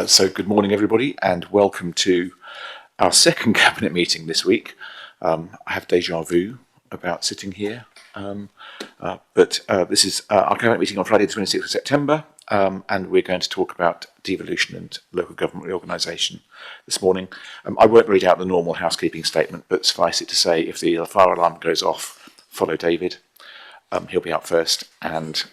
So good morning, everybody, and welcome to our second Cabinet meeting this week. I have deja vu about sitting here, but this is our Cabinet meeting on Friday the 26th of September, and we're going to talk about devolution and local government reorganisation this morning. I won't read out the normal housekeeping statement, but suffice it to say, if the fire alarm goes off, follow David. He'll be out first, and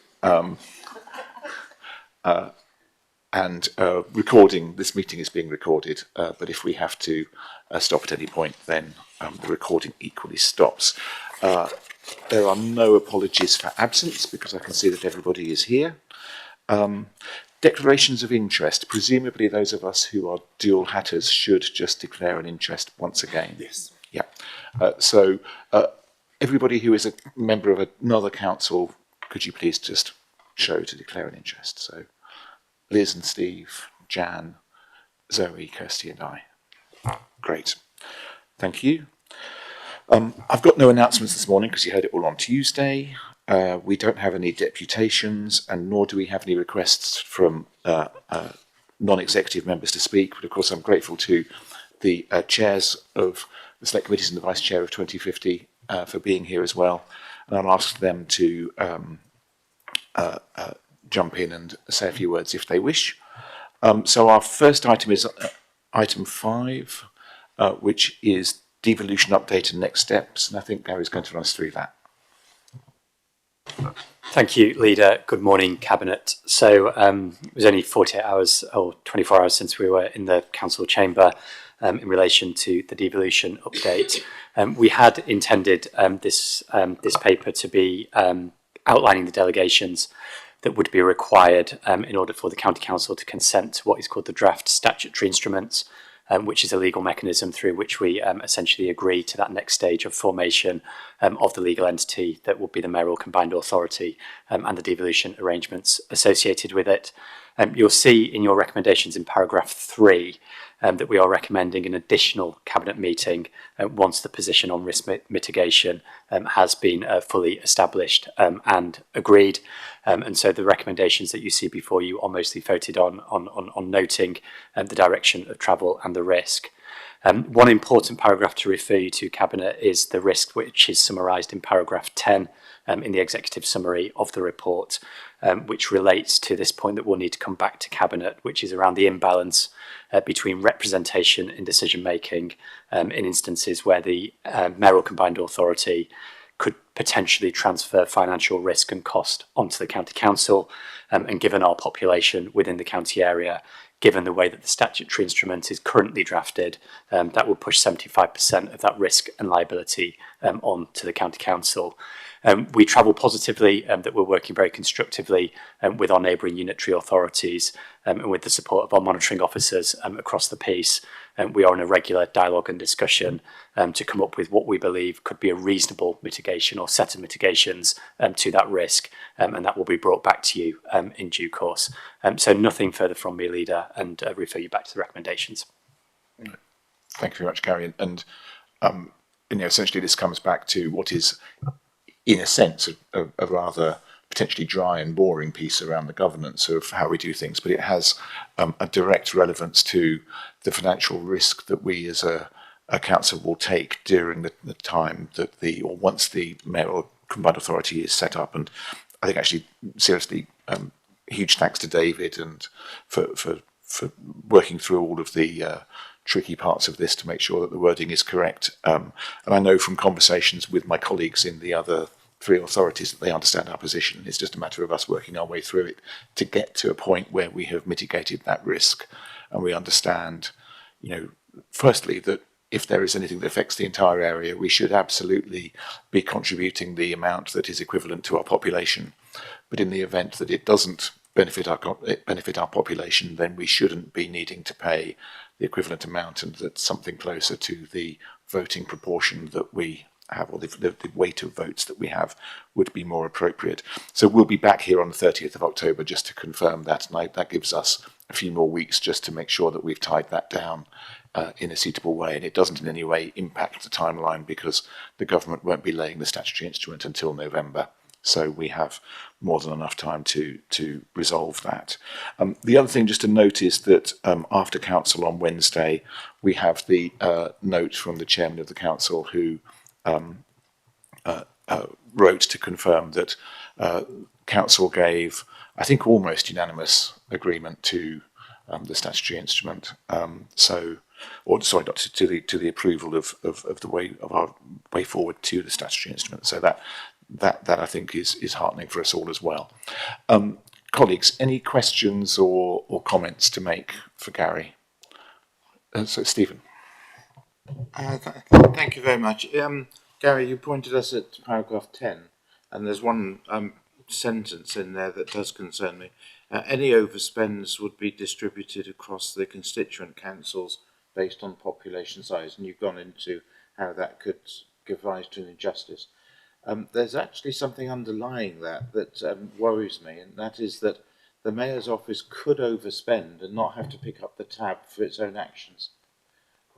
recording, this meeting is being recorded, but if we have to stop at any point, then the recording equally stops. There are no apologies for absence because I can see that everybody is here. Declarations of interest. Presumably those of us who are dual hatters should just declare an interest once again. Yes. Yeah. So everybody who is a member of another council, could you please just show to declare an interest? So Liz and Steve, Jan, Zoe, Kirsty and I. Great. Thank you. I've got no announcements this morning because you heard it all on Tuesday. We don't have any deputations and nor do we have any requests from non-executive members to speak. But of course I'm grateful to the chairs of the select committees and the vice chair of 2050 for being here as well. And I'll ask them to jump in and say a few words if they wish. So our first item is item 5, which is devolution update and next steps. And I think Gary's going to run us through that. Thank you, Leader. Good morning, Cabinet. So it was only 48 hours or 24 hours since we were in the council chamber in relation to the devolution update. We had intended this paper to be outlining the delegations that would be required in order for the County Council to consent to what is called the draft statutory instruments, which is a legal mechanism through which we essentially agree to that next stage of formation of the legal entity that will be the mayoral combined authority and the devolution arrangements associated with it. You'll see in your recommendations in paragraph 3 that we are recommending an additional Cabinet meeting once the position on risk mitigation has been fully established and agreed. And so the recommendations that you see before you are mostly voted on noting the direction of travel and the risk. One important paragraph to refer you to, Cabinet, is the risk which is summarised in paragraph 10 in the executive summary of the report, which relates to this point that we'll need to come back to Cabinet, which is around the imbalance between representation in decision making in instances where the mayoral combined authority could potentially transfer financial risk and cost onto the county council, and given our population within the county area, given the way that the statutory instrument is currently drafted, that will push 75% of that risk and liability on to the county council. We travel positively, that we're working very constructively with our neighbouring unitary authorities and with the support of our monitoring officers across the piece. We are in a regular dialogue and discussion to come up with what we believe could be a reasonable mitigation or set of mitigations to that risk, and that will be brought back to you in due course. So nothing further from me, Leader, and refer you back to the recommendations. Thank you very much, Gary. And essentially this comes back to what is, in a sense, a rather potentially dry and boring piece around the governance of how we do things, but it has a direct relevance to the financial risk that we as a council will take during the time that once the mayoral combined authority is set up. And I think actually, seriously, huge thanks to David and for working through all of the tricky parts of this to make sure that the wording is correct. And I know from conversations with my colleagues in the other 3 authorities that they understand our position. It's just a matter of us working our way through it to get to a point where we have mitigated that risk and we understand, firstly, that if there is anything that affects the entire area, we should absolutely be contributing the amount that is equivalent to our population. But in the event that it doesn't benefit our population, then we shouldn't be needing to pay the equivalent amount, and that something closer to the voting proportion that we have, or the weight of votes that we have, would be more appropriate. So we'll be back here on the 30th of October just to confirm that, and that gives us a few more weeks just to make sure that we've tied that down in a suitable way, and it doesn't in any way impact the timeline because the government won't be laying the statutory instrument until November. So we have more than enough time to resolve that. The other thing just to note is that after council on Wednesday, we have the note from the chairman of the council who wrote to confirm that council gave, I think, almost unanimous agreement to the statutory instrument. To the approval of our way forward to the statutory instrument. So that I think is heartening for us all as well. Colleagues, any questions or comments to make for Gary? So Stephen. Thank you very much. Gary, you pointed us at paragraph 10, and there's one sentence in there that does concern me. Any overspends would be distributed across the constituent councils based on population size, and you've gone into how that could give rise to an injustice. There's actually something underlying that worries me, and that is that the Mayor's office could overspend and not have to pick up the tab for its own actions.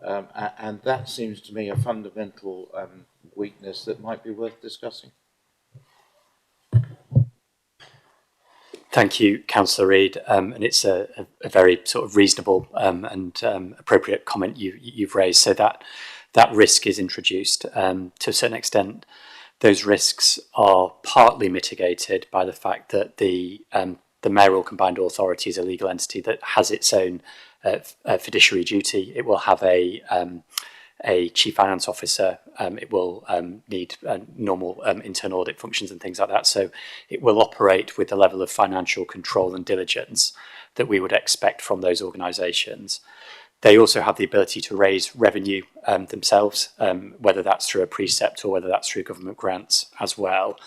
And that seems to me a fundamental weakness that might be worth discussing. Thank you, Councillor Reid, and it's a very sort of reasonable and appropriate comment you've raised. So that risk is introduced to a certain extent. Those risks are partly mitigated by the fact that the mayoral combined authority is a legal entity that has its own fiduciary duty. It will have a chief finance officer. It will need normal internal audit functions and things like that. So it will operate with the level of financial control and diligence that we would expect from those organisations. They also have the ability to raise revenue themselves, whether that's through a precept or whether that's through government grants as well.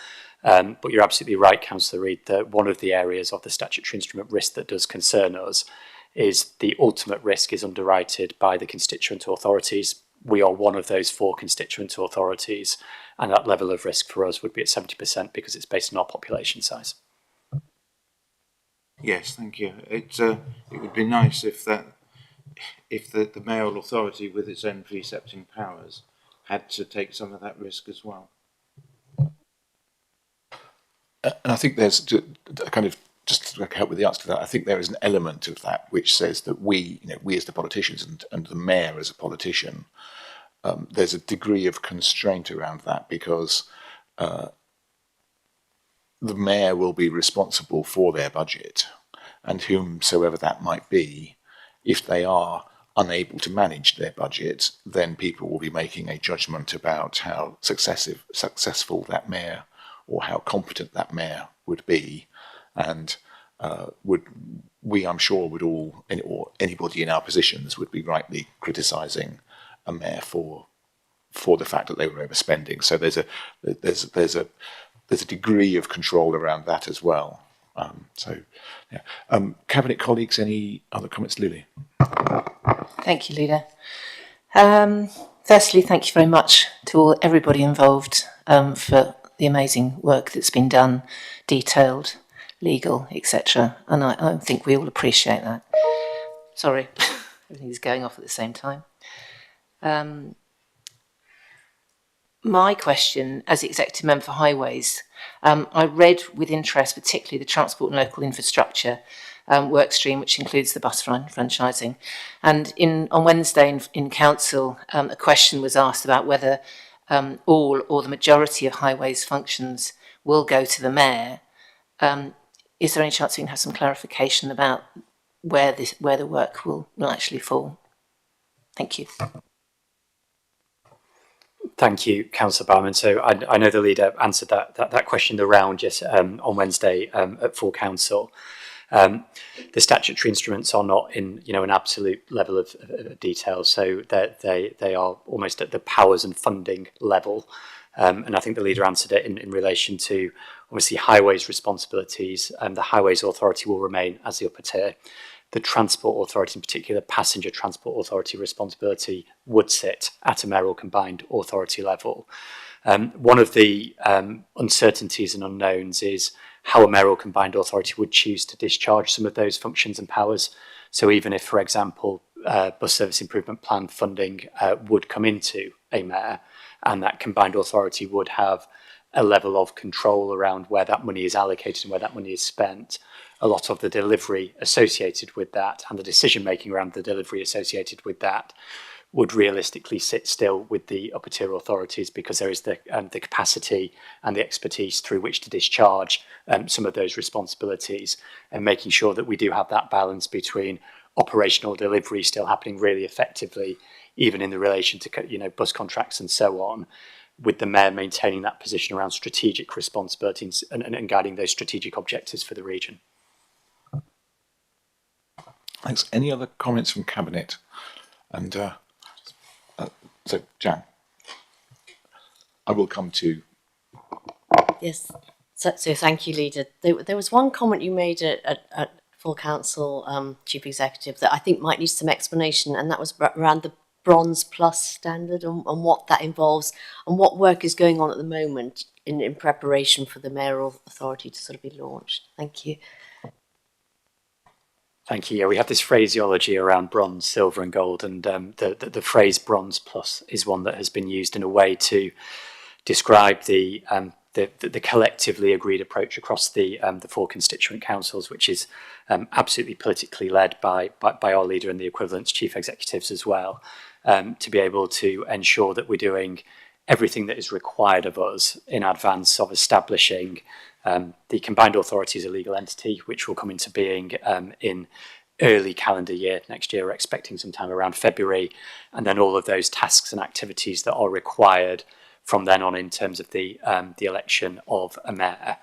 But you're absolutely right, Councillor Reid, that one of the areas of the statutory instrument risk that does concern us is the ultimate risk is underwritten by the constituent authorities. We are one of those 4 constituent authorities, and that level of risk for us would be at 70% because it's based on our population size. Yes, thank you. It would be nice if the mayoral authority with its own precepting powers had to take some of that risk as well. And I think there's kind of, just to help with the answer to that, I think there is an element of that which says that we as the politicians and the mayor as a politician, there's a degree of constraint around that because the mayor will be responsible for their budget, and whomsoever that might be, if they are unable to manage their budget, then people will be making a judgment about how successful that mayor or how competent that mayor would be, and I'm sure would all, or anybody in our positions would be rightly criticising a mayor for the fact that they were overspending. So there's a degree of control around that as well. Cabinet colleagues, any other comments, Lily? Thank you, Leader. Firstly, thank you very much to everybody involved for the amazing work that's been done, detailed, legal, etc. And I think we all appreciate that. Sorry, everything's going off at the same time. My question, as Executive Member for Highways, I read with interest particularly the Transport and Local Infrastructure work stream, which includes the bus franchising. And on Wednesday in Council, a question was asked about whether all or the majority of highways functions will go to the Mayor. Is there any chance we can have some clarification about where the work will actually fall? Thank you. Thank you, Councillor Barman. So I know the Leader answered that question around on Wednesday at full Council. The statutory instruments are not in an absolute level of detail, so they are almost at the powers and funding level. And I think the Leader answered it in relation to obviously highways responsibilities. The Highways Authority will remain as the upper tier. The Transport Authority, in particular, Passenger Transport Authority responsibility would sit at a mayoral combined authority level. One of the uncertainties and unknowns is how a mayoral combined authority would choose to discharge some of those functions and powers. So even if, for example, bus service improvement plan funding would come into a mayor, and that combined authority would have a level of control around where that money is allocated and where that money is spent, a lot of the delivery associated with that and the decision making around the delivery associated with that would realistically sit still with the upper tier authorities, because there is the capacity and the expertise through which to discharge some of those responsibilities, and making sure that we do have that balance between operational delivery still happening really effectively, even in the relation to bus contracts and so on, with the Mayor maintaining that position around strategic responsibilities and guiding those strategic objectives for the region. Thanks. Any other comments from Cabinet? And so, Jan, I will come to. Yes. So thank you, Leader. There was one comment you made at Full Council, Chief Executive, that I think might need some explanation, and that was around the Bronze Plus standard and what that involves and what work is going on at the moment in preparation for the mayoral authority to sort of be launched. Thank you. Thank you. Yeah, we have this phraseology around bronze, silver and gold, and the phrase Bronze Plus is one that has been used in a way to describe the collectively agreed approach across the 4 constituent councils, which is absolutely politically led by our leader and the equivalent chief executives as well, to be able to ensure that we're doing everything that is required of us in advance of establishing the combined authority as a legal entity, which will come into being in early calendar year next year. We're expecting sometime around February, and then all of those tasks and activities that are required from then on in terms of the election of a mayor.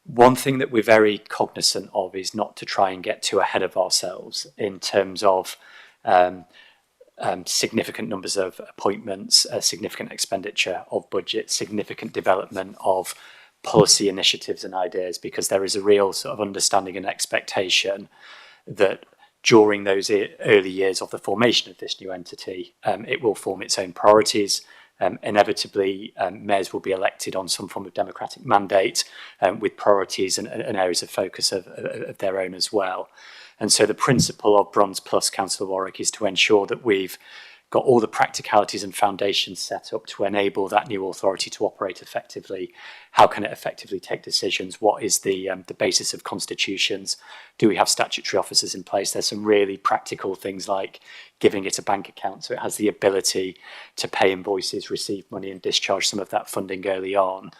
One thing that we're very cognizant of is not to try and get too ahead of ourselves in terms of significant numbers of appointments, significant expenditure of budget, significant development of policy initiatives and ideas, because there is a real sort of understanding and expectation that during those early years of the formation of this new entity, it will form its own priorities. Inevitably, mayors will be elected on some form of democratic mandate with priorities and areas of focus of their own as well. And so the principle of Bronze Plus Council of Warwick is to ensure that we've got all the practicalities and foundations set up to enable that new authority to operate effectively. How can it effectively take decisions? What is the basis of constitutions? Do we have statutory officers in place? There's some really practical things like giving it a bank account so it has the ability to pay invoices, receive money and discharge some of that funding early on.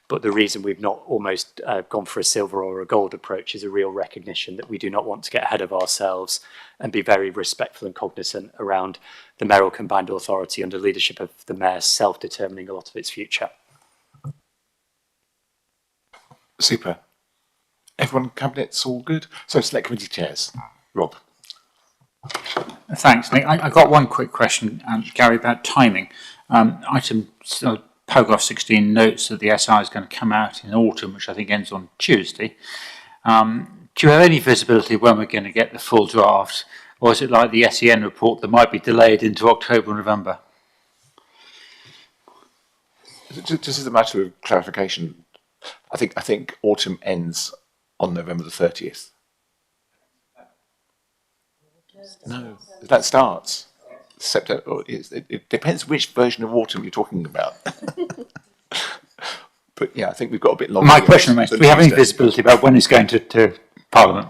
But the reason we've not almost gone for a silver or a gold approach is a real recognition that we do not want to get ahead of ourselves and be very respectful and cognizant around the mayoral combined authority under leadership of the mayor self-determining a lot of its future. Super. Everyone, Cabinet's all good? So, Select Committee Chairs. Rob. Thanks, Nick. I got one quick question, Gary, about timing. Paragraph 16 notes that the SI is going to come out in autumn, which I think ends on Tuesday. Do you have any visibility when we're going to get the full draft, or is it like the SEN report that might be delayed into October and November? Just as a matter of clarification, I think autumn ends on November the 30th. No, that starts September. It depends which version of autumn you're talking about. But yeah, I think we've got a bit longer. My question remains, do we have any visibility about when it's going to Parliament?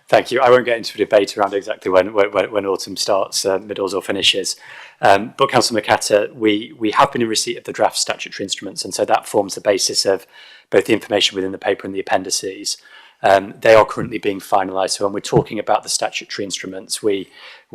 Thank you. I won't get into a debate around exactly when autumn starts, middles or finishes. But Councillor McAtter, we have been in receipt of the draft statutory instruments, and so that forms the basis of both the information within the paper and the appendices. They are currently being finalised. So when we're talking about the statutory instruments, we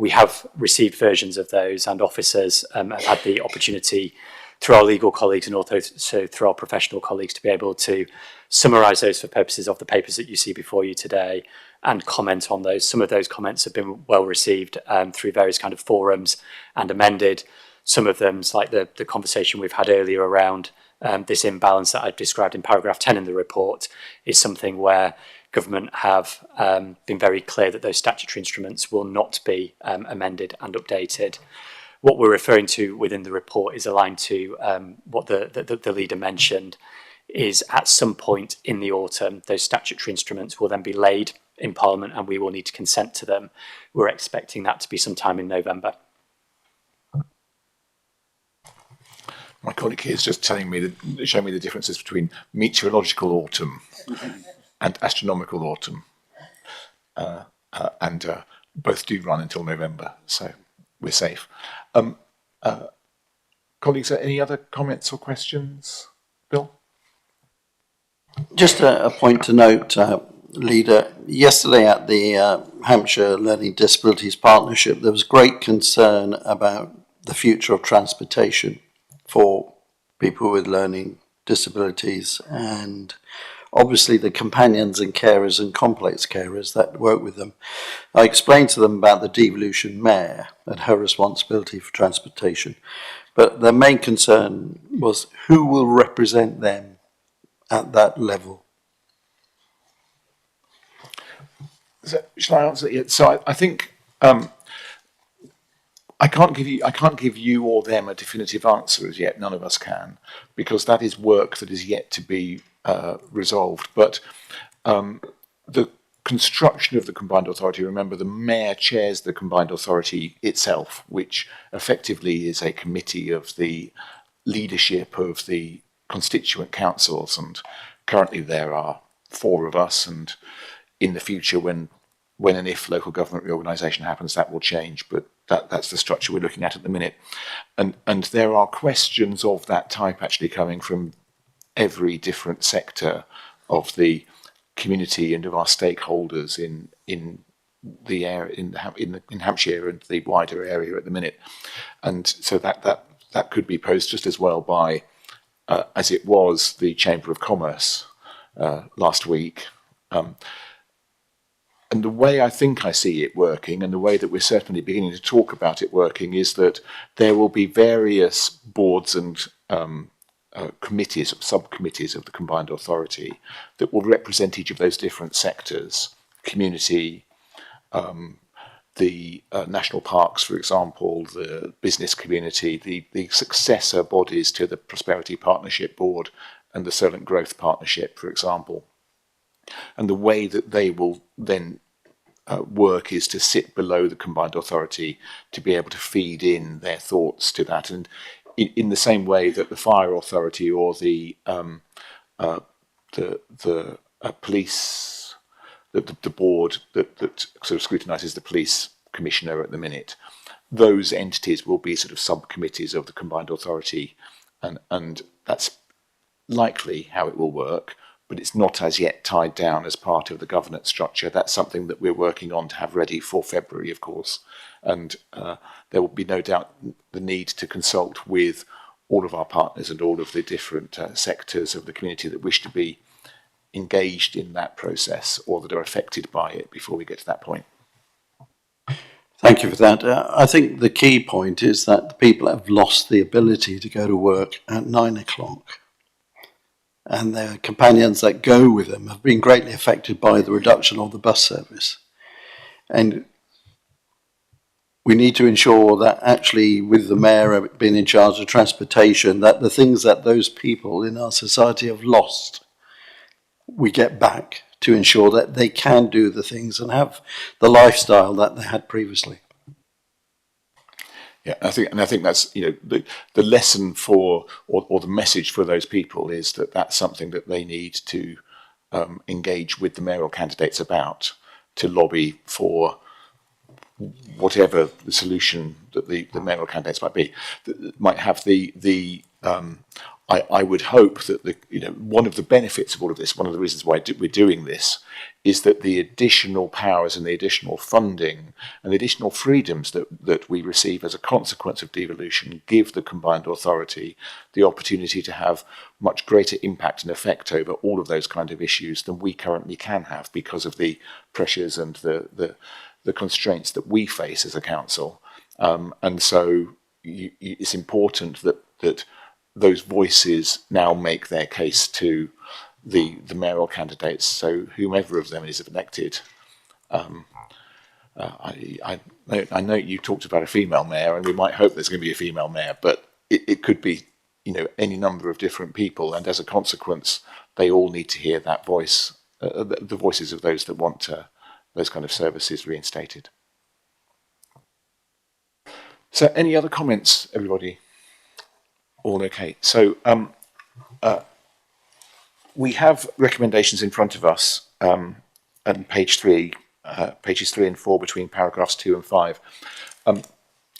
have received versions of those, and officers have had the opportunity through our legal colleagues and also through our professional colleagues to be able to summarise those for purposes of the papers that you see before you today and comment on those. Some of those comments have been well received through various kind of forums and amended. Some of them, like the conversation we've had earlier around this imbalance that I've described in paragraph 10 in the report, is something where government have been very clear that those statutory instruments will not be amended and updated. What we're referring to within the report is aligned to what the leader mentioned, is at some point in the autumn, those statutory instruments will then be laid in Parliament and we will need to consent to them. We're expecting that to be sometime in November. My colleague here is just showing me the differences between meteorological autumn and astronomical autumn, and both do run until November, so we're safe. Colleagues, any other comments or questions? Bill? Just a point to note, Leader. Yesterday at the Hampshire Learning Disabilities Partnership, there was great concern about the future of transportation for people with learning disabilities, and obviously the companions and carers and complex carers that work with them. I explained to them about the devolution mayor and her responsibility for transportation, but their main concern was who will represent them at that level. So, shall I answer? Yeah. So I think I can't give you or them a definitive answer as yet. None of us can, because that is work that is yet to be resolved. But the construction of the combined authority. Remember, the mayor chairs the combined authority itself, which effectively is a committee of the leadership of the constituent councils, and currently there are 4 of us, and in the future, when and if local government reorganisation happens, that will change, but that's the structure we're looking at the minute. And there are questions of that type actually coming from every different sector of the community and of our stakeholders in the area, in Hampshire and the wider area at the minute. And so that could be posed just as well by, as it was, the Chamber of Commerce last week. And the way I think I see it working, and the way that we're certainly beginning to talk about it working, is that there will be various boards and committees, subcommittees of the combined authority that will represent each of those different sectors: community, the national parks, for example, the business community, the successor bodies to the Prosperity Partnership Board and the Solent Growth Partnership, for example. And the way that they will then work is to sit below the combined authority to be able to feed in their thoughts to that. And in the same way that the fire authority or the police, the board that sort of scrutinises the police commissioner at the minute, those entities will be sort of subcommittees of the combined authority, and that's likely how it will work. But it's not as yet tied down as part of the governance structure. That's something that we're working on to have ready for February, of course. And there will be no doubt the need to consult with all of our partners and all of the different sectors of the community that wish to be engaged in that process or that are affected by it before we get to that point. Thank you for that. I think the key point is that the people have lost the ability to go to work at 9 o'clock. And their companions that go with them have been greatly affected by the reduction of the bus service. And we need to ensure that actually, with the mayor being in charge of transportation, that the things that those people in our society have lost, we get back to ensure that they can do the things and have the lifestyle that they had previously. Yeah, I think that's, the lesson for, or the message for those people is that that's something that they need to engage with the mayoral candidates about, to lobby for whatever the solution that the mayoral candidates might be. That might have I would hope that one of the benefits of all of this, one of the reasons why we're doing this, is that the additional powers and the additional funding and the additional freedoms that we receive as a consequence of devolution give the combined authority the opportunity to have much greater impact and effect over all of those kind of issues than we currently can have, because of the pressures and the constraints that we face as a council. And so it's important that those voices now make their case to the mayoral candidates. So whomever of them is elected, I know you talked about a female mayor, and we might hope there's going to be a female mayor, but it could be any number of different people, and as a consequence, they all need to hear that voice, the voices of those that want those kind of services reinstated. So, any other comments, everybody? All okay. So we have recommendations in front of us, and pages 3 and 4 between paragraphs 2 and 5. I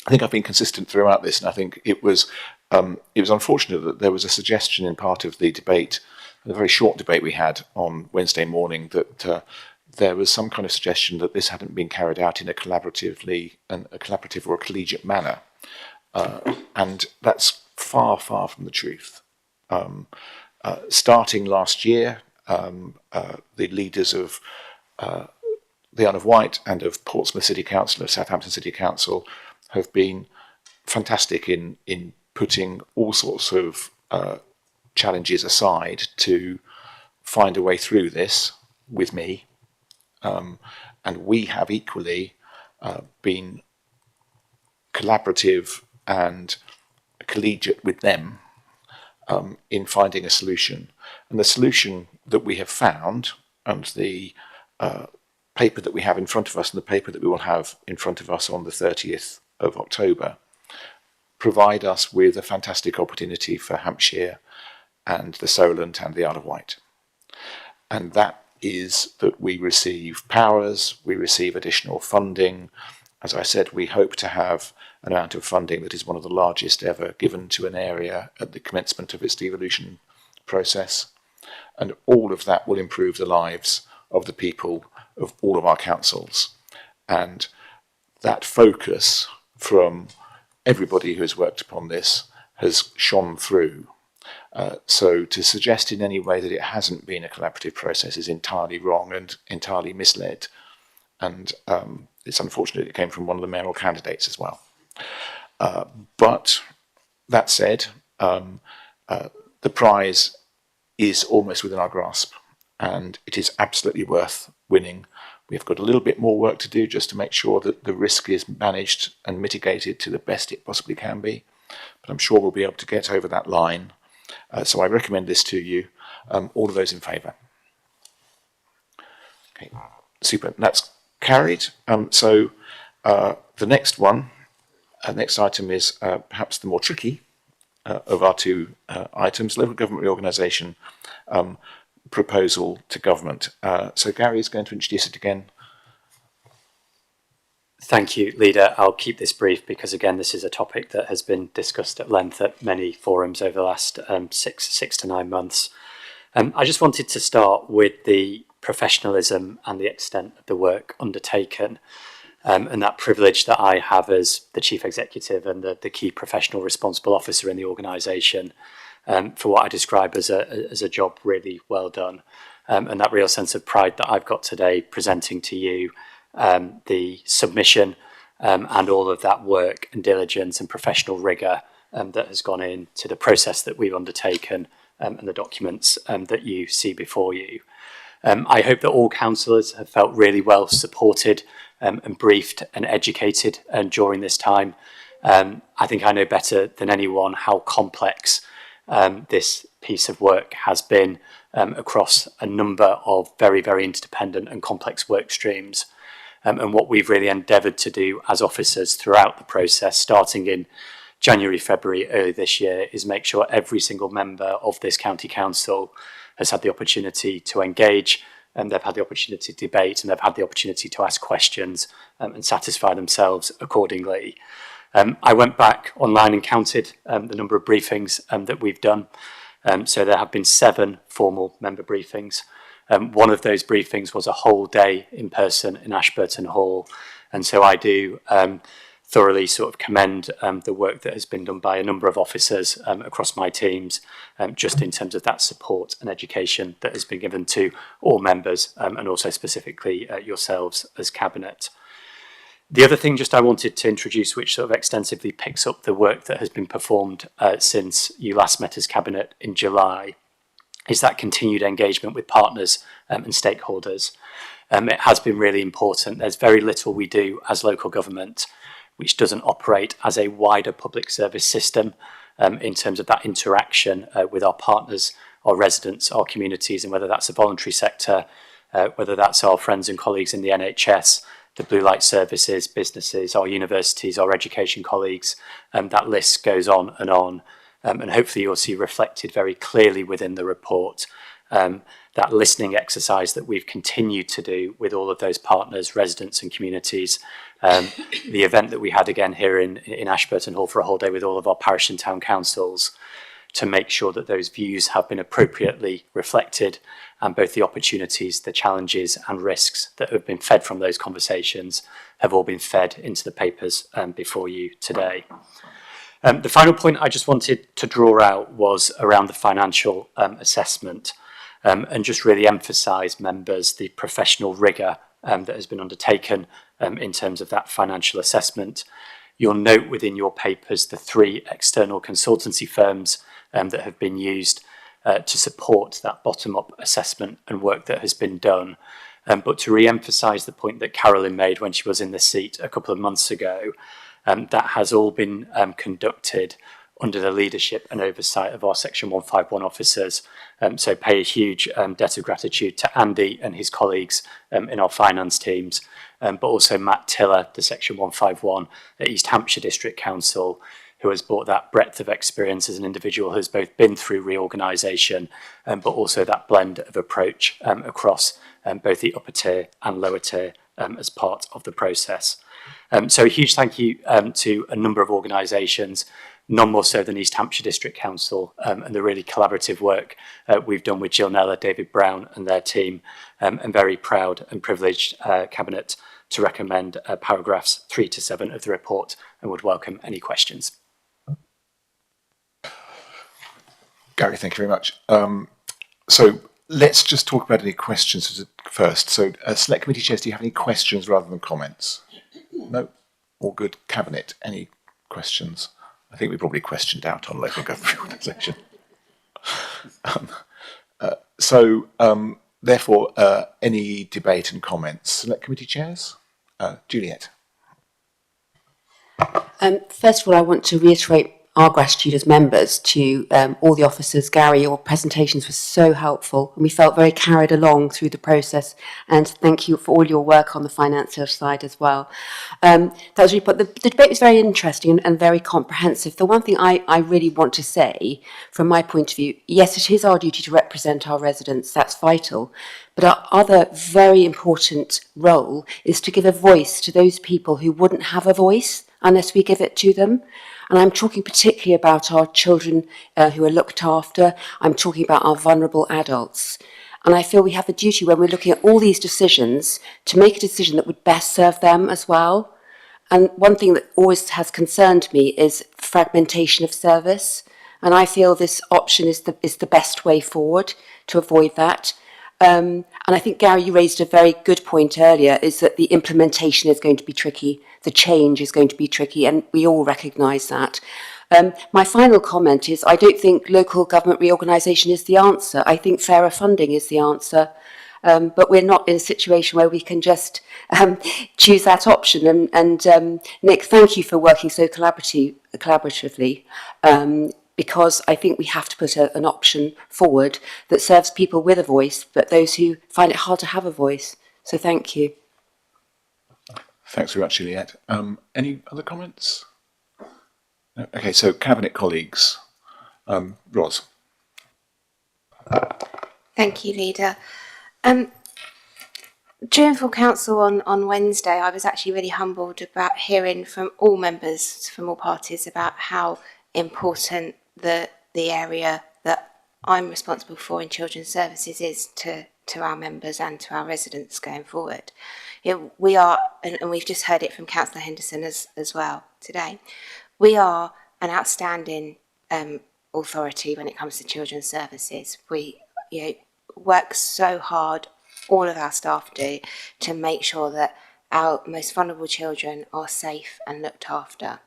think I've been consistent throughout this, and I think it was unfortunate that there was a suggestion in part of the debate, the very short debate we had on Wednesday morning, that there was some kind of suggestion that this hadn't been carried out in a collaborative or a collegiate manner, and that's far from the truth. Starting last year, the leaders of the Isle of Wight and of Portsmouth City Council, of Southampton City Council, have been fantastic in putting all sorts of challenges aside to find a way through this with me. And we have equally been collaborative and collegiate with them in finding a solution. And the solution that we have found, and the paper that we have in front of us and the paper that we will have in front of us on the 30th of October, provide us with a fantastic opportunity for Hampshire and the Solent and the Isle of Wight. And that is that we receive powers, we receive additional funding. As I said, we hope to have an amount of funding that is one of the largest ever given to an area at the commencement of its devolution process. And all of that will improve the lives of the people of all of our councils. And that focus from everybody who has worked upon this has shone through. So to suggest in any way that it hasn't been a collaborative process is entirely wrong and entirely misled. And it's unfortunate it came from one of the mayoral candidates as well. But that said, the prize is almost within our grasp, and it is absolutely worth winning. We've got a little bit more work to do just to make sure that the risk is managed and mitigated to the best it possibly can be. But I'm sure we'll be able to get over that line. So I recommend this to you. All of those in favour? Okay, super. That's carried. So the next one, next item is perhaps the more tricky of our two items, local government reorganisation proposal to government. So Gary is going to introduce it again. Thank you, Leader. I'll keep this brief because, again, this is a topic that has been discussed at length at many forums over the last 6 to 9 months. I just wanted to start with the professionalism and the extent of the work undertaken, and that privilege that I have as the Chief Executive and the key professional responsible officer in the organisation for what I describe as a job really well done, and that real sense of pride that I've got today presenting to you the submission and all of that work and diligence and professional rigour that has gone into the process that we've undertaken and the documents that you see before you. I hope that all councillors have felt really well supported and briefed and educated during this time. I think I know better than anyone how complex this piece of work has been across a number of very, very interdependent and complex work streams. And what we've really endeavoured to do as officers throughout the process, starting in January, February, early this year, is make sure every single member of this county council has had the opportunity to engage, and they've had the opportunity to debate, and they've had the opportunity to ask questions and satisfy themselves accordingly. I went back online and counted the number of briefings that we've done. So there have been 7 formal member briefings. One of those briefings was a whole day in person in Ashburton Hall. And so I do thoroughly sort of commend the work that has been done by a number of officers across my teams, just in terms of that support and education that has been given to all members and also specifically yourselves as Cabinet. The other thing just I wanted to introduce, which sort of extensively picks up the work that has been performed since you last met as Cabinet in July, is that continued engagement with partners and stakeholders. It has been really important. There's very little we do as local government which doesn't operate as a wider public service system in terms of that interaction with our partners, our residents, our communities, and whether that's a voluntary sector, whether that's our friends and colleagues in the NHS, the blue light services, businesses, our universities, our education colleagues, that list goes on and on. and hopefully you'll see reflected very clearly within the report that listening exercise that we've continued to do with all of those partners, residents and communities. The event that we had again here in Ashburton Hall for a whole day with all of our parish and town councils, to make sure that those views have been appropriately reflected, and both the opportunities, the challenges and risks that have been fed from those conversations have all been fed into the papers before you today. The final point I just wanted to draw out was around the financial assessment, and just really emphasise, members, the professional rigour that has been undertaken in terms of that financial assessment. You'll note within your papers the 3 external consultancy firms that have been used to support that bottom-up assessment and work that has been done. But to re-emphasise the point that Carolyn made when she was in the seat a couple of months ago, that has all been conducted under the leadership and oversight of our Section 151 officers. So pay a huge debt of gratitude to Andy and his colleagues in our finance teams, but also Matt Tiller, the Section 151 at East Hampshire District Council, who has brought that breadth of experience as an individual who has both been through reorganisation, but also that blend of approach across both the upper tier and lower tier as part of the process. So a huge thank you to a number of organisations, none more so than East Hampshire District Council, and the really collaborative work we've done with Jill Nella, David Brown and their team, and very proud and privileged Cabinet to recommend paragraphs 3 to 7 of the report, and would welcome any questions. Gary, thank you very much. So let's just talk about any questions first. So Select Committee Chairs, do you have any questions rather than comments? No? All good. Cabinet, any questions? I think we probably questioned out on local government organisation. Therefore, any debate and comments? Select Committee Chairs? Juliet. First of all, I want to reiterate our gratitude as members to all the officers. Gary, your presentations were so helpful, and we felt very carried along through the process, and thank you for all your work on the financial side as well. That was really, but the debate was very interesting and very comprehensive. The one thing I really want to say, from my point of view, yes, it is our duty to represent our residents, that's vital, but our other very important role is to give a voice to those people who wouldn't have a voice unless we give it to them. And I'm talking particularly about our children who are looked after. I'm talking about our vulnerable adults. And I feel we have a duty when we're looking at all these decisions to make a decision that would best serve them as well. And one thing that always has concerned me is fragmentation of service. And I feel this option is the best way forward to avoid that. And I think, Gary, you raised a very good point earlier, is that the implementation is going to be tricky, the change is going to be tricky, and we all recognise that. My final comment is I don't think local government reorganisation is the answer. I think fairer funding is the answer. But we're not in a situation where we can just choose that option. And Nick, thank you for working so collaboratively. Because I think we have to put an option forward that serves people with a voice, but those who find it hard to have a voice. So thank you. Thanks very much, Juliet. Any other comments? No? Okay, so Cabinet colleagues. Ros. Thank you, Leader. During full council on Wednesday, I was actually really humbled about hearing from all members, from all parties, about how important the area that I'm responsible for in children's services is to our members and to our residents going forward. We are, and we've just heard it from Councillor Henderson as well today, we are an outstanding authority when it comes to children's services. We work so hard, all of our staff do, to make sure that our most vulnerable children are safe and looked after.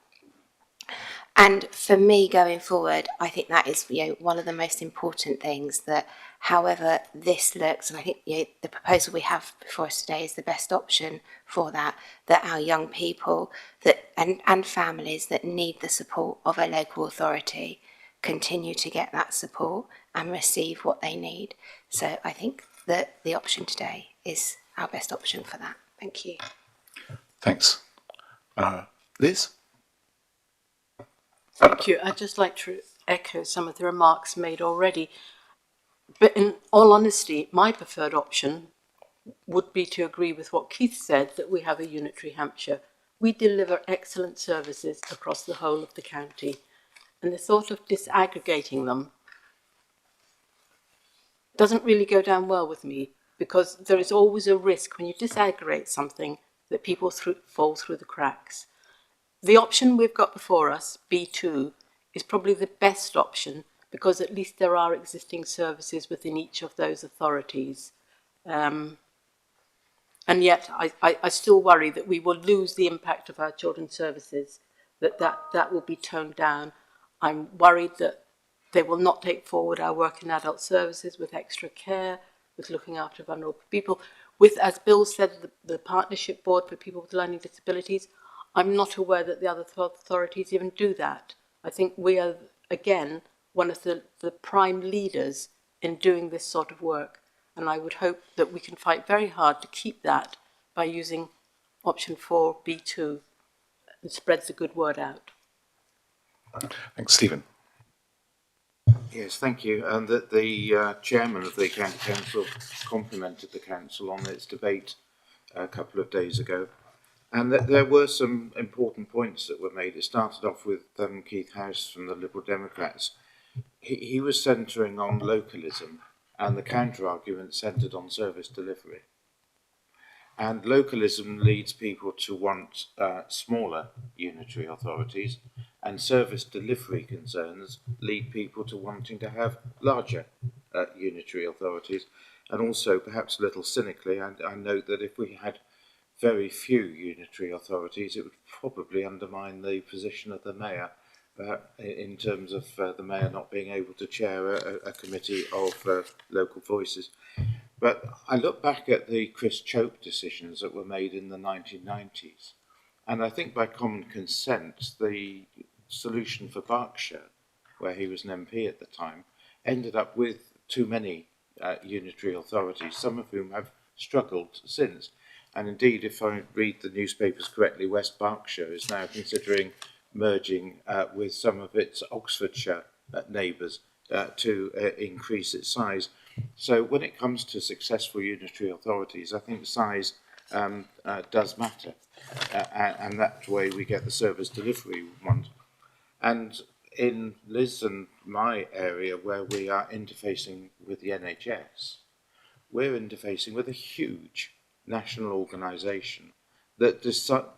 And for me going forward, I think that is one of the most important things, that however this looks, and I think the proposal we have before us today is the best option for that our young people and families that need the support of a local authority continue to get that support and receive what they need. So I think that the option today is our best option for that. Thank you. Thanks. Liz? Thank you. I'd just like to echo some of the remarks made already. But in all honesty, my preferred option would be to agree with what Keith said, that we have a unitary Hampshire. We deliver excellent services across the whole of the county. And the thought of disaggregating them doesn't really go down well with me, because there is always a risk when you disaggregate something that people fall through the cracks. The option we've got before us, B2, is probably the best option, because at least there are existing services within each of those authorities. And yet I still worry that we will lose the impact of our children's services, that will be toned down. I'm worried that they will not take forward our work in adult services with extra care, with looking after vulnerable people, with, as Bill said, the Partnership Board for People with Learning Disabilities. I'm not aware that the other authorities even do that. I think we are, again, one of the prime leaders in doing this sort of work. And I would hope that we can fight very hard to keep that by using option 4, B2, and spread the good word out. Thanks, Stephen. Yes, thank you. And that the chairman of the County Council complimented the council on its debate a couple of days ago, and that there were some important points that were made. It started off with Keith House from the Liberal Democrats. He was centring on localism, and the counter-argument centred on service delivery. And localism leads people to want smaller unitary authorities, and service delivery concerns lead people to wanting to have larger unitary authorities. And also, perhaps a little cynically, I note that if we had very few unitary authorities, it would probably undermine the position of the mayor in terms of the mayor not being able to chair a committee of local voices. But I look back at the Chris Chope decisions that were made in the 1990s, and I think by common consent, the solution for Berkshire, where he was an MP at the time, ended up with too many unitary authorities, some of whom have struggled since. And indeed, if I read the newspapers correctly, West Berkshire is now considering merging with some of its Oxfordshire neighbours to increase its size. So when it comes to successful unitary authorities, I think size does matter, and that way we get the service delivery we want. And in Liz and my area, where we are interfacing with the NHS, we're interfacing with a huge national organisation that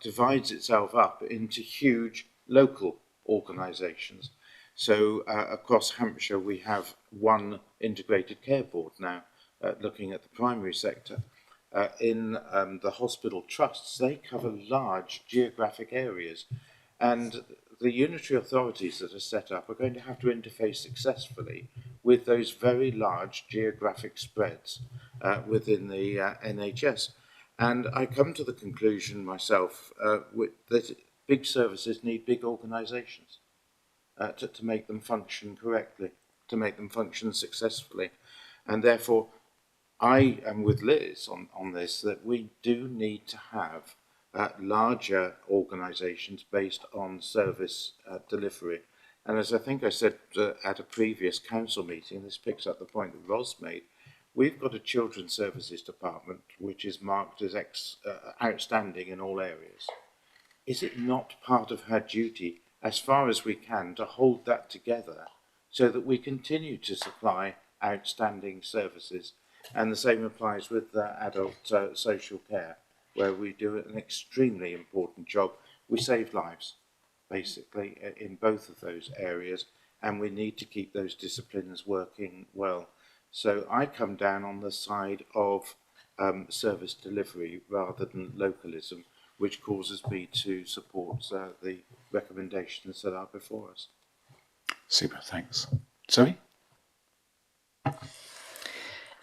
divides itself up into huge local organisations. So across Hampshire, we have one integrated care board now looking at the primary sector. In the hospital trusts, they cover large geographic areas. And the unitary authorities that are set up are going to have to interface successfully with those very large geographic spreads within the NHS. And I come to the conclusion myself that big services need big organisations to make them function correctly, to make them function successfully. And therefore, I am with Liz on this, that we do need to have larger organisations based on service delivery. And as I think I said at a previous council meeting, this picks up the point that Ros made, we've got a children's services department which is marked as outstanding in all areas. Is it not part of her duty, as far as we can, to hold that together so that we continue to supply outstanding services? And the same applies with adult social care, where we do an extremely important job. We save lives, basically, in both of those areas, and we need to keep those disciplines working well. So I come down on the side of service delivery rather than localism, which causes me to support the recommendations that are before us. Super, thanks. Zoe?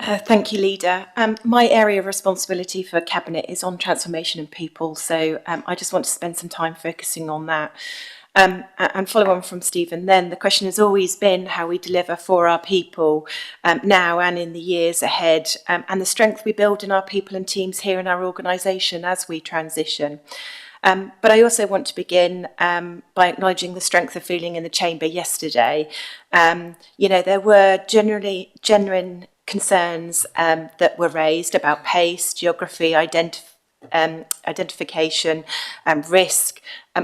Thank you, Leader. My area of responsibility for Cabinet is on transformation and people, so I just want to spend some time focusing on that. And follow on from Stephen then, the question has always been how we deliver for our people now and in the years ahead, and the strength we build in our people and teams here in our organisation as we transition. But I also want to begin by acknowledging the strength of feeling in the chamber yesterday. There were genuine concerns that were raised about pace, geography, identification, risk,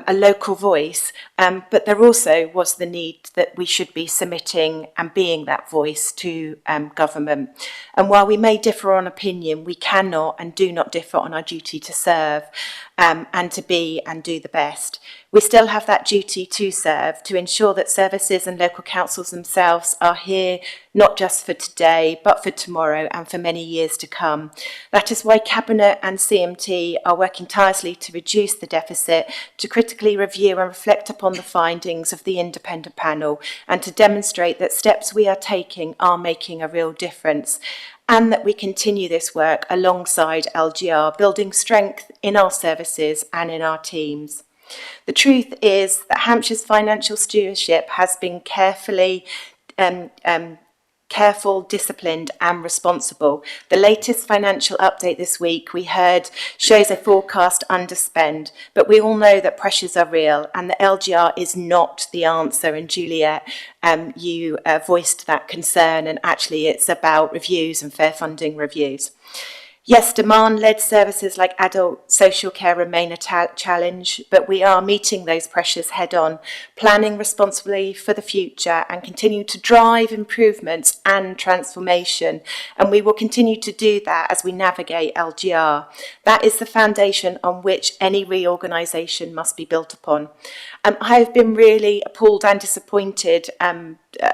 a local voice, but there also was the need that we should be submitting and being that voice to government. And while we may differ on opinion, we cannot and do not differ on our duty to serve and to be and do the best. We still have that duty to serve, to ensure that services and local councils themselves are here not just for today, but for tomorrow and for many years to come. That is why Cabinet and CMT are working tirelessly to reduce the deficit, to critically review and reflect upon the findings of the independent panel, and to demonstrate that steps we are taking are making a real difference, and that we continue this work alongside LGR, building strength in our services and in our teams. The truth is that Hampshire's financial stewardship has been careful, disciplined and responsible. The latest financial update this week, we heard, shows a forecast underspend, but we all know that pressures are real and the LGR is not the answer. And Juliet, you voiced that concern, and actually it's about reviews and fair funding reviews. Yes, demand-led services like adult social care remain a challenge, but we are meeting those pressures head-on, planning responsibly for the future and continue to drive improvements and transformation. And we will continue to do that as we navigate LGR. That is the foundation on which any reorganisation must be built upon. I have been really appalled and disappointed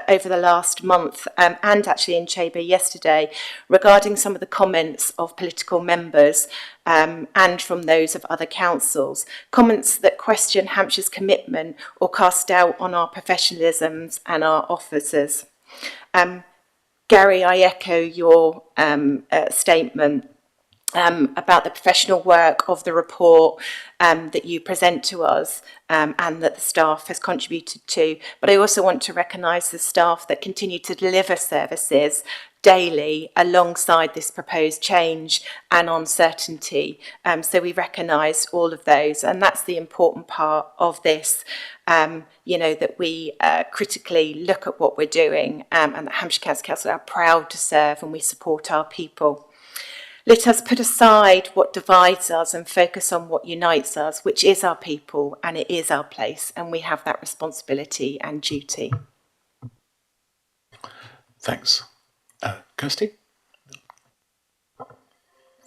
over the last month and actually in Chamber yesterday regarding some of the comments of political members and from those of other councils, comments that question Hampshire's commitment or cast doubt on our professionalisms and our officers. Gary, I echo your statement about the professional work of the report that you present to us and that the staff has contributed to. But I also want to recognise the staff that continue to deliver services daily alongside this proposed change and uncertainty. So we recognise all of those, and that's the important part of this, that we critically look at what we're doing and that Hampshire County Council are proud to serve and we support our people. Let us put aside what divides us and focus on what unites us, which is our people and it is our place, and we have that responsibility and duty. Thanks. Kirsty?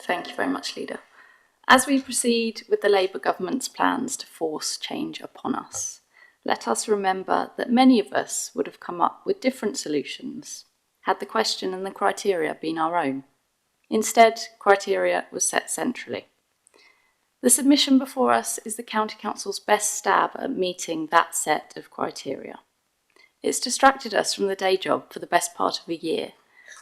Thank you very much, Leader. As we proceed with the Labour government's plans to force change upon us, let us remember that many of us would have come up with different solutions had the question and the criteria been our own. Instead, criteria was set centrally. The submission before us is the County Council's best stab at meeting that set of criteria. It's distracted us from the day job for the best part of a year,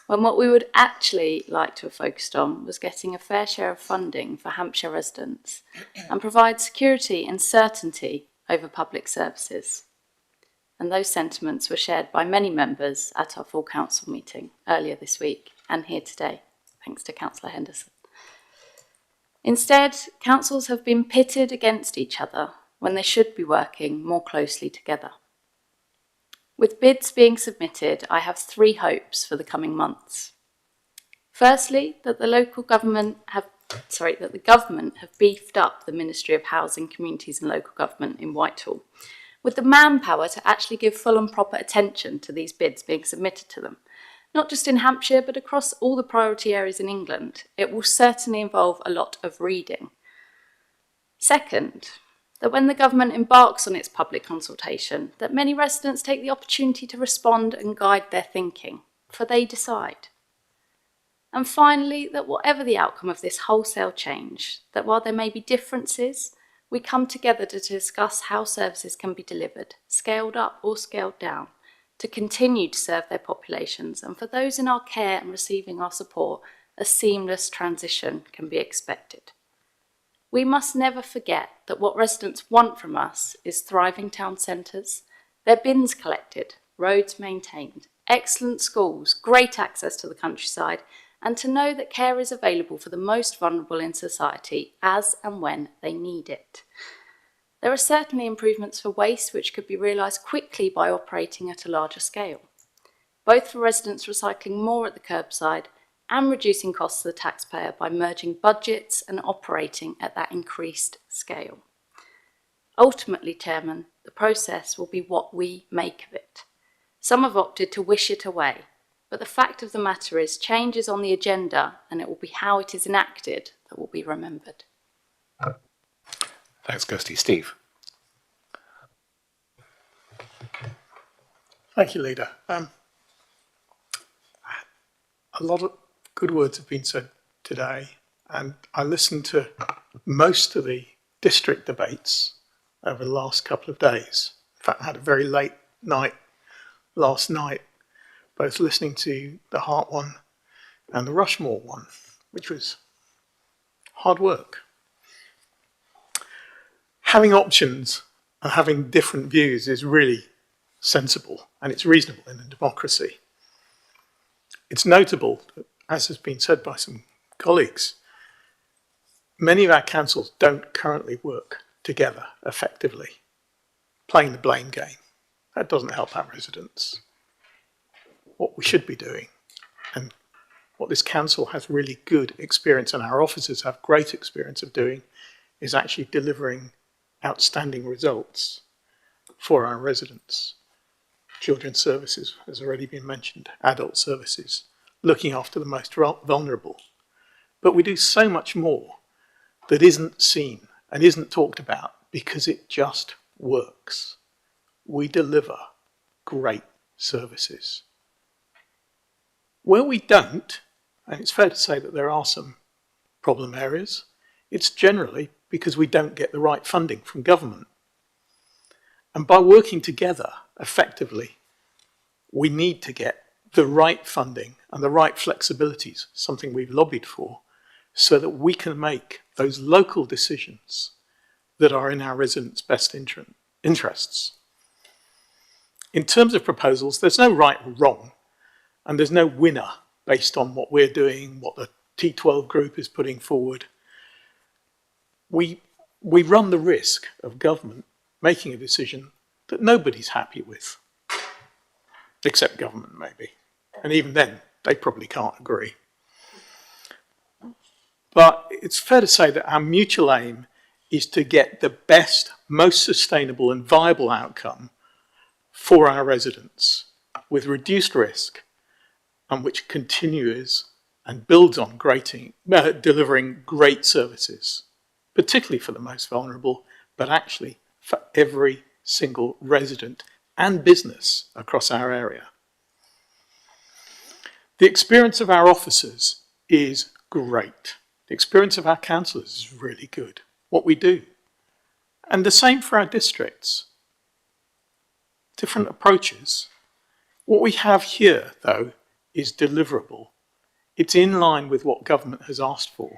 when what we would actually like to have focused on was getting a fair share of funding for Hampshire residents and provide security and certainty over public services. And those sentiments were shared by many members at our full council meeting earlier this week and here today, thanks to Councillor Henderson. Instead, councils have been pitted against each other when they should be working more closely together. With bids being submitted, I have three hopes for the coming months. Firstly, that the government have beefed up the Ministry of Housing, Communities and Local Government in Whitehall, with the manpower to actually give full and proper attention to these bids being submitted to them. Not just in Hampshire, but across all the priority areas in England. It will certainly involve a lot of reading. Second, that when the government embarks on its public consultation, that many residents take the opportunity to respond and guide their thinking, for they decide. And finally, that whatever the outcome of this wholesale change, that while there may be differences, we come together to discuss how services can be delivered, scaled up or scaled down, to continue to serve their populations, and for those in our care and receiving our support, a seamless transition can be expected. We must never forget that what residents want from us is thriving town centres, their bins collected, roads maintained, excellent schools, great access to the countryside, and to know that care is available for the most vulnerable in society as and when they need it. There are certainly improvements for waste which could be realised quickly by operating at a larger scale, both for residents recycling more at the curbside and reducing costs to the taxpayer by merging budgets and operating at that increased scale. Ultimately, Chairman, the process will be what we make of it. Some have opted to wish it away, but the fact of the matter is change is on the agenda and it will be how it is enacted that will be remembered. Thanks, Kirsty. Steve. Thank you, Leader. A lot of good words have been said today, and I listened to most of the district debates over the last couple of days. In fact, I had a very late night last night, both listening to the Hart one and the Rushmore one, which was hard work. Having options and having different views is really sensible, and it's reasonable in a democracy. It's notable that, as has been said by some colleagues, many of our councils don't currently work together effectively, playing the blame game. That doesn't help our residents. What we should be doing, and what this council has really good experience and our officers have great experience of doing, is actually delivering outstanding results for our residents. Children's services has already been mentioned, adult services, looking after the most vulnerable. But we do so much more that isn't seen and isn't talked about because it just works. We deliver great services. Where we don't, and it's fair to say that there are some problem areas, it's generally because we don't get the right funding from government. And by working together effectively, we need to get the right funding and the right flexibilities, something we've lobbied for, so that we can make those local decisions that are in our residents' best interests. In terms of proposals, there's no right or wrong, and there's no winner based on what we're doing, what the T12 group is putting forward. We run the risk of government making a decision that nobody's happy with, except government maybe. And even then, they probably can't agree. But it's fair to say that our mutual aim is to get the best, most sustainable and viable outcome for our residents with reduced risk, and which continues and builds on delivering great services, particularly for the most vulnerable, but actually for every single resident and business across our area. The experience of our officers is great. The experience of our councillors is really good, what we do. And the same for our districts. Different approaches. What we have here, though, is deliverable. It's in line with what government has asked for.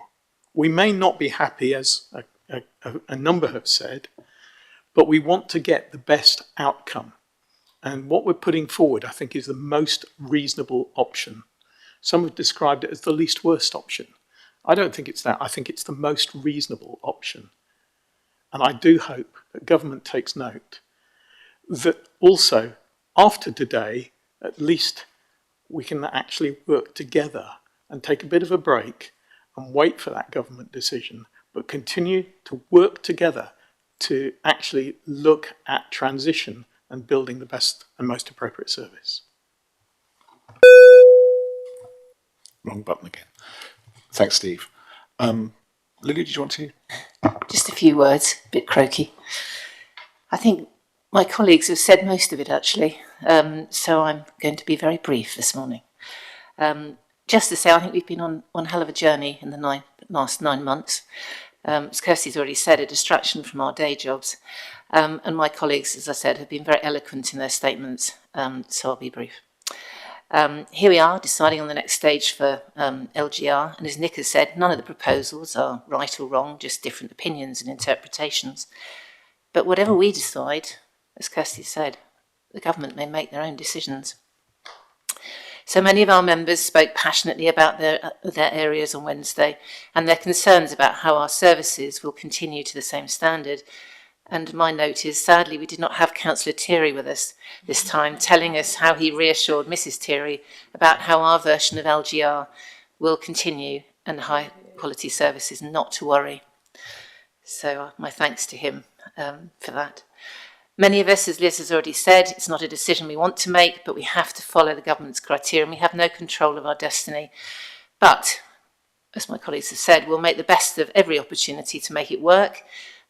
We may not be happy, as a number have said, but we want to get the best outcome. And what we're putting forward, I think, is the most reasonable option. Some have described it as the least worst option. I don't think it's that. I think it's the most reasonable option. And I do hope that government takes note that also, after today, at least we can actually work together and take a bit of a break and wait for that government decision, but continue to work together to actually look at transition and building the best and most appropriate service. Wrong button again. Thanks, Steve. Lily, did you want to? Just a few words, a bit croaky. I think my colleagues have said most of it, actually, so I'm going to be very brief this morning. Just to say, I think we've been on one hell of a journey in the last 9 months. As Kirsty's already said, a distraction from our day jobs. And my colleagues, as I said, have been very eloquent in their statements, so I'll be brief. Here we are, deciding on the next stage for LGR, and as Nick has said, none of the proposals are right or wrong, just different opinions and interpretations. But whatever we decide, as Kirsty said, the government may make their own decisions. So many of our members spoke passionately about their areas on Wednesday and their concerns about how our services will continue to the same standard. And my note is, sadly, we did not have Councillor Thierry with us this time, telling us how he reassured Mrs. Thierry about how our version of LGR will continue and high quality services, not to worry. So my thanks to him for that. Many of us, as Liz has already said, it's not a decision we want to make, but we have to follow the government's criteria and we have no control of our destiny. But, as my colleagues have said, we'll make the best of every opportunity to make it work.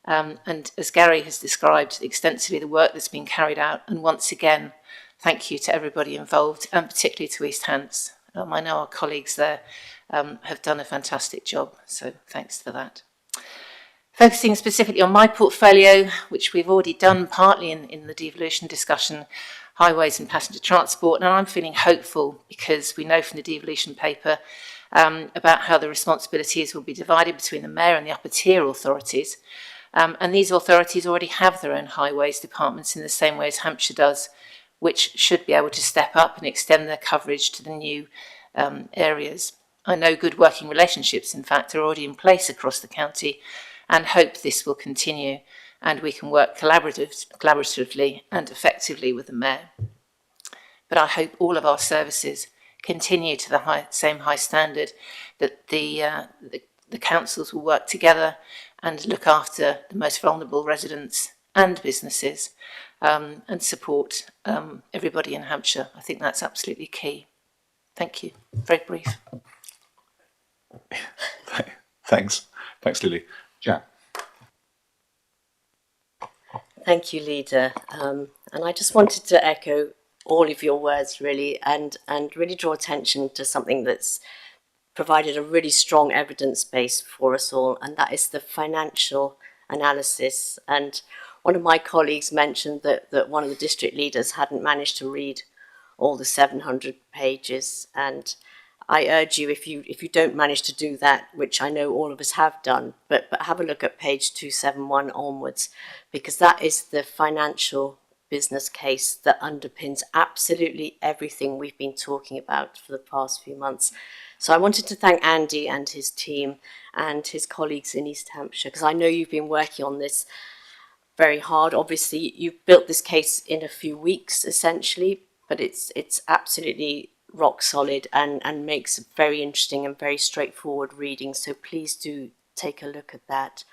And as Gary has described extensively the work that's been carried out, and once again, thank you to everybody involved, and particularly to East Hants. I know our colleagues there have done a fantastic job, so thanks for that. Focusing specifically on my portfolio, which we've already done partly in the devolution discussion, highways and passenger transport, and I'm feeling hopeful because we know from the devolution paper about how the responsibilities will be divided between the Mayor and the upper tier authorities. And these authorities already have their own highways departments in the same way as Hampshire does, which should be able to step up and extend their coverage to the new areas. I know good working relationships, in fact, are already in place across the county, and hope this will continue and we can work collaboratively and effectively with the Mayor. But I hope all of our services continue to the same high standard, that the councils will work together and look after the most vulnerable residents and businesses and support everybody in Hampshire. I think that's absolutely key. Thank you. Very brief. Thanks, Lily. Jan. Thank you, Leader. And I just wanted to echo all of your words, really, and really draw attention to something that's provided a really strong evidence base for us all, and that is the financial analysis. And one of my colleagues mentioned that one of the district leaders hadn't managed to read all the 700 pages, and I urge you, if you don't manage to do that, which I know all of us have done, but have a look at page 271 onwards, because that is the financial business case that underpins absolutely everything we've been talking about for the past few months. So I wanted to thank Andy and his team and his colleagues in East Hampshire, because I know you've been working on this very hard. Obviously, you've built this case in a few weeks, essentially, but it's absolutely rock solid and makes a very interesting and very straightforward reading. So please do take a look at that.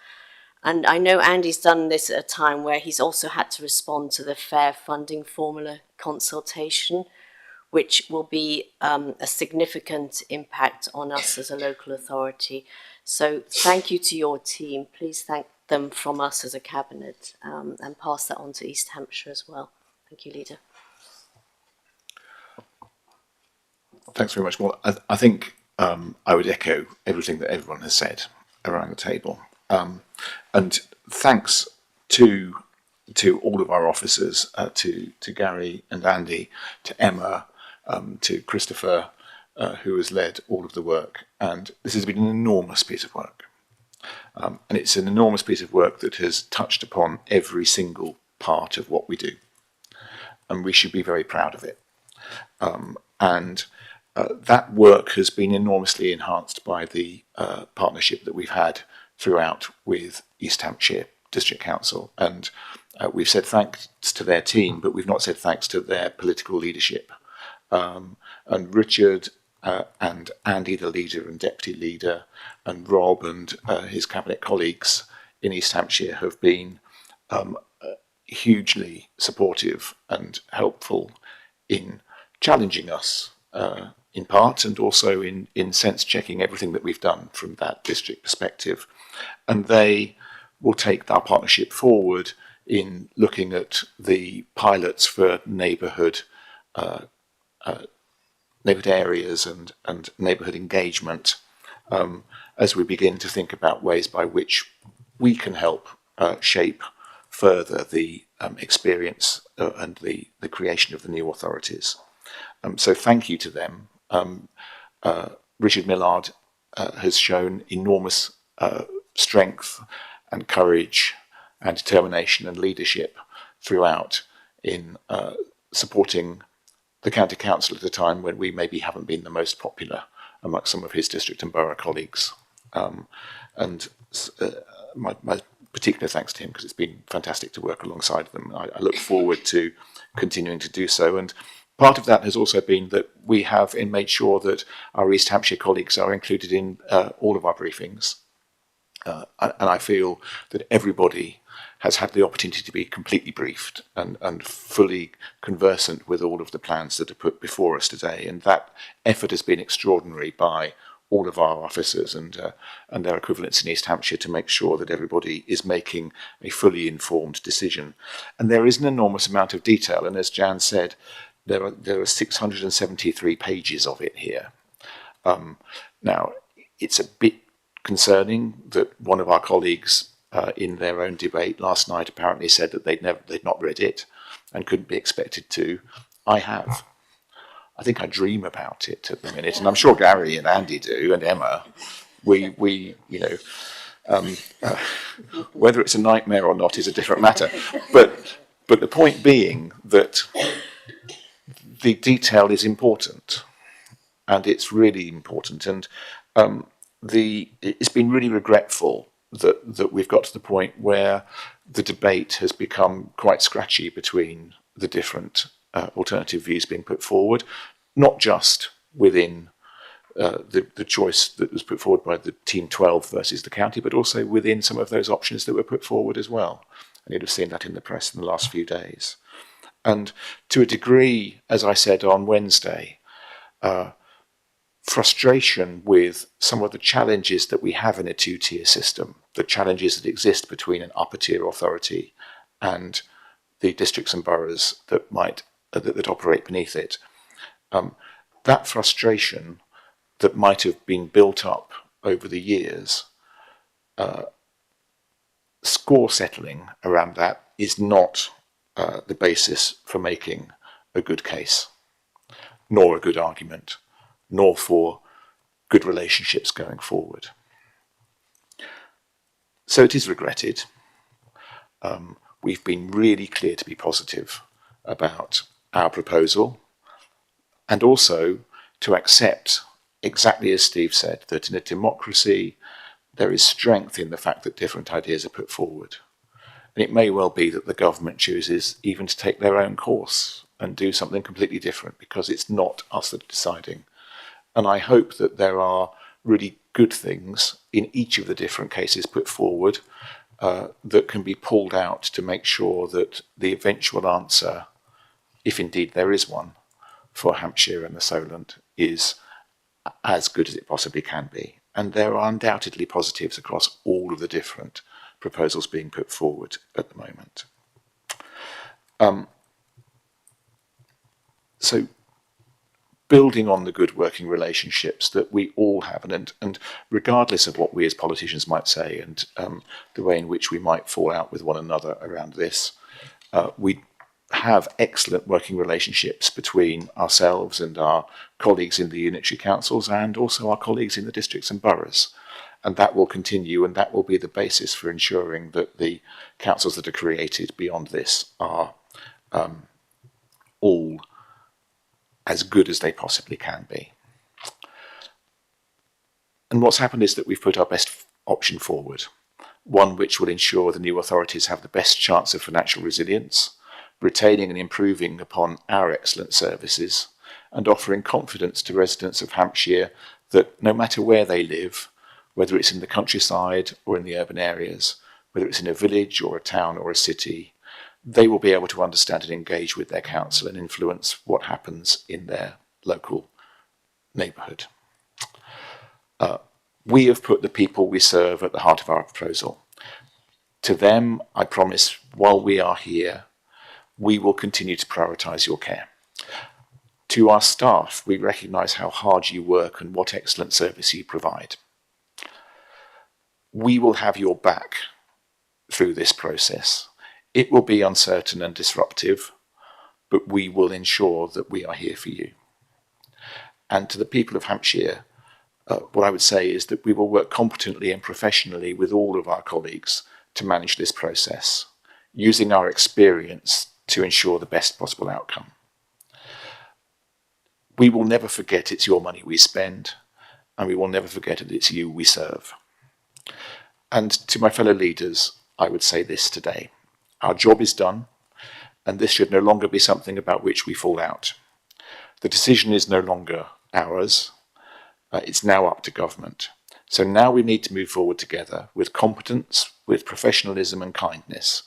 And I know Andy's done this at a time where he's also had to respond to the fair funding formula consultation, which will be a significant impact on us as a local authority. So thank you to your team. Please thank them from us as a cabinet and pass that on to East Hampshire as well. Thank you, Leader. Thanks very much, Paul. I think I would echo everything that everyone has said around the table. And thanks to all of our officers, to Gary and Andy, to Emma, to Christopher, who has led all of the work. And this has been an enormous piece of work. And it's an enormous piece of work that has touched upon every single part of what we do. And we should be very proud of it. That work has been enormously enhanced by the partnership that we've had throughout with East Hampshire District Council. And we've said thanks to their team, but we've not said thanks to their political leadership. And Richard and Andy, the leader and deputy leader, and Rob and his cabinet colleagues in East Hampshire have been hugely supportive and helpful in challenging us in part, and also in sense checking everything that we've done from that district perspective. And they will take our partnership forward in looking at the pilots for neighbourhood areas and neighbourhood engagement as we begin to think about ways by which we can help shape further the experience and the creation of the new authorities. So thank you to them. Richard Millard has shown enormous strength and courage and determination and leadership throughout in supporting the county council at a time when we maybe haven't been the most popular amongst some of his district and borough colleagues. My particular thanks to him, because it's been fantastic to work alongside them. I look forward to continuing to do so. And part of that has also been that we have made sure that our East Hampshire colleagues are included in all of our briefings. And I feel that everybody has had the opportunity to be completely briefed and fully conversant with all of the plans that are put before us today. And that effort has been extraordinary by all of our officers and their equivalents in East Hampshire to make sure that everybody is making a fully informed decision. And there is an enormous amount of detail. And as Jan said, there are 673 pages of it here. Now, it's a bit concerning that one of our colleagues in their own debate last night apparently said that they'd not read it and couldn't be expected to. I have. I think I dream about it at the minute, and I'm sure Gary and Andy do, and Emma. We whether it's a nightmare or not is a different matter. But the point being that the detail is important, and it's really important, and it's been really regretful that we've got to the point where the debate has become quite scratchy between the different alternative views being put forward, not just within the choice that was put forward by the Team 12 versus the county, but also within some of those options that were put forward as well. And you'd have seen that in the press in the last few days. And to a degree, as I said on Wednesday, frustration with some of the challenges that we have in a two-tier system, the challenges that exist between an upper-tier authority and the districts and boroughs that operate beneath it. That frustration that might have been built up over the years, score settling around that is not the basis for making a good case, nor a good argument, nor for good relationships going forward. So it is regretted. We've been really clear to be positive about our proposal, and also to accept, exactly as Steve said, that in a democracy there is strength in the fact that different ideas are put forward. And it may well be that the government chooses even to take their own course and do something completely different, because it's not us that are deciding. And I hope that there are really good things in each of the different cases put forward that can be pulled out to make sure that the eventual answer, if indeed there is one, for Hampshire and the Solent is as good as it possibly can be. And there are undoubtedly positives across all of the different proposals being put forward at the moment. So building on the good working relationships that we all have, and regardless of what we as politicians might say and the way in which we might fall out with one another around this, we have excellent working relationships between ourselves and our colleagues in the unitary councils and also our colleagues in the districts and boroughs. And that will continue, and that will be the basis for ensuring that the councils that are created beyond this are all as good as they possibly can be. And what's happened is that we've put our best option forward, one which will ensure the new authorities have the best chance of financial resilience, retaining and improving upon our excellent services, and offering confidence to residents of Hampshire that no matter where they live, whether it's in the countryside or in the urban areas, whether it's in a village or a town or a city, they will be able to understand and engage with their council and influence what happens in their local neighbourhood. We have put the people we serve at the heart of our proposal. To them, I promise, while we are here, we will continue to prioritise your care. To our staff, we recognise how hard you work and what excellent service you provide. We will have your back through this process. It will be uncertain and disruptive, but we will ensure that we are here for you. And to the people of Hampshire, what I would say is that we will work competently and professionally with all of our colleagues to manage this process, using our experience to ensure the best possible outcome. We will never forget it's your money we spend, and we will never forget that it's you we serve. And to my fellow leaders, I would say this today. Our job is done, and this should no longer be something about which we fall out. The decision is no longer ours. It's now up to government. So now we need to move forward together with competence, with professionalism and kindness.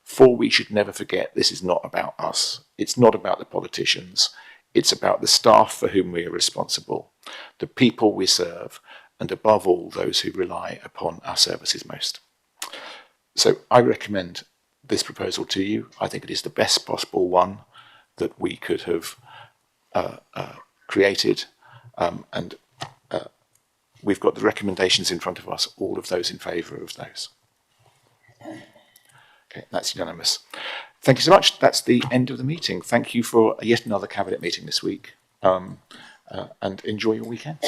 For we should never forget this is not about us. It's not about the politicians. It's about the staff for whom we are responsible, the people we serve, and above all, those who rely upon our services most. So I recommend this proposal to you. I think it is the best possible one that we could have created, and we've got the recommendations in front of us, all of those in favour of those. Okay, that's unanimous. Thank you so much. That's the end of the meeting. Thank you for yet another Cabinet meeting this week, and enjoy your weekend.